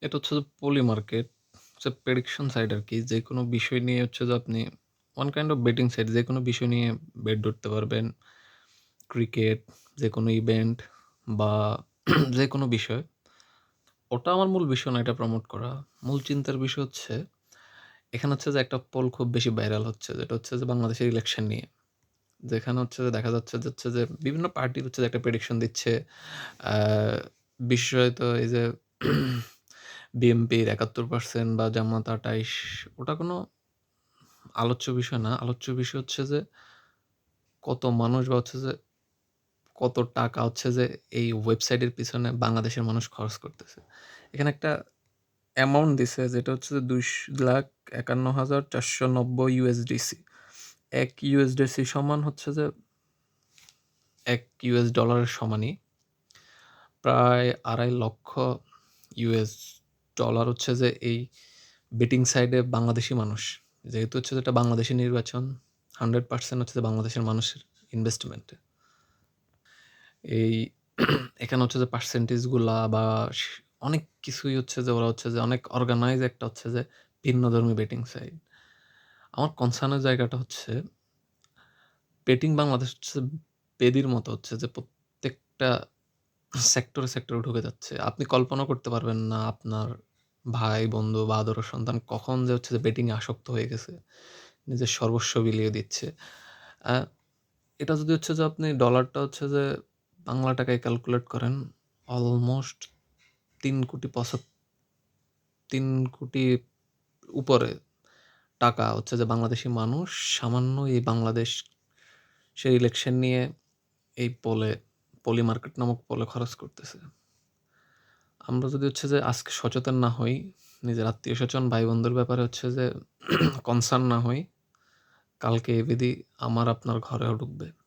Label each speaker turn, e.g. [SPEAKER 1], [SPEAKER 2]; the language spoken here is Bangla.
[SPEAKER 1] এটা হচ্ছে যে পলি মার্কেট, হচ্ছে প্রেডিকশন সাইট আরকি। যেকোনো বিষয় নিয়ে হচ্ছে যে আপনি one kind of betting site. যেকোনো বিষয় নিয়ে বেট ধরতে পারবেন। ক্রিকেট, যেকোনো ইভেন্ট বা যেকোনো বিষয়। ওটা আমার মূল বিষয় না এটা প্রমোট করা। মূল চিন্তার বিষয় হচ্ছে, এখানে হচ্ছে যে একটা পোল খুব বেশি ভাইরাল হচ্ছে। যেটা হচ্ছে যে বাংলাদেশের ইলেকশন নিয়ে। যেখানে হচ্ছে যে দেখা যাচ্ছে যে বিভিন্ন পার্টি হচ্ছে যে একটা প্রেডিকশন দিচ্ছে। আ বিশেষত এই যে বিএনপির ৭১% বা জামাত ২৮, ওটা কোনো আলোচ্য বিষয় না। আলোচ্য বিষয় হচ্ছে যে কত মানুষ বা হচ্ছে যে কত টাকা হচ্ছে যে এই ওয়েবসাইটের পিছনে বাংলাদেশের মানুষ খরচ করতেছে। এখানে একটা অ্যামাউন্ট দিছে যেটা হচ্ছে যে $২,৫১,৪৯০ এক ইউএসডিসি সমান হচ্ছে যে $১ সমানই। প্রায় $২.৫ লক্ষ হচ্ছে যে এই বেটিং সাইটে বাংলাদেশী মানুষ। যেহেতু হচ্ছে যে এটা বাংলাদেশী নির্বাচন, 100% হচ্ছে যে বাংলাদেশের মানুষের ইনভেস্টমেন্টে। এই এখানে হচ্ছে যে পার্সেন্টেজ গুলা বা স অনেক কিছুই হচ্ছে যে ওরা হচ্ছে যে অনেক অর্গানাইজ একটা হচ্ছে যে ভিন্নধর্মী বেটিং সাইট। আমার কনসার্ন এর জায়গাটা হচ্ছে বেটিং বাংলাদেশ হচ্ছে বেদির মতো হচ্ছে যে প্রত্যেকটা সেক্টরে ঢুকে যাচ্ছে। আপনি কল্পনাও করতে পারবেন না আপনার ভাই-বন্ধু বা আদরের সন্তান কখন যে হচ্ছে যে বেটিং এ আসক্ত হয়ে গেছে। নিজের সর্বস্ব বিলিয়ে দিচ্ছে। আ এটা যদি হচ্ছে যে আপনি ডলারটা হচ্ছে যে বাংলা টাকায় ক্যালকুলেট করেন, অলমোস্ট ৩,০০,০০,০০,০০,০০,০০,০০,০০০ উপরে টাকা হচ্ছে যে বাংলাদেশী মানুষ সামান্য এই বাংলাদেশের ইলেকশন নিয়ে এই পলি মার্কেট নামক পলে খরচ করতেছে। আমরা যদি হচ্ছে যে আজকে সচেতন না হই, নিজের আত্মীয়স্বজন, ভাই-বন্ধুর ব্যাপারে হচ্ছে যে কনসার্ন না হই, কালকে এই বিধি আমার আপনার ঘরেও ঢুকবে।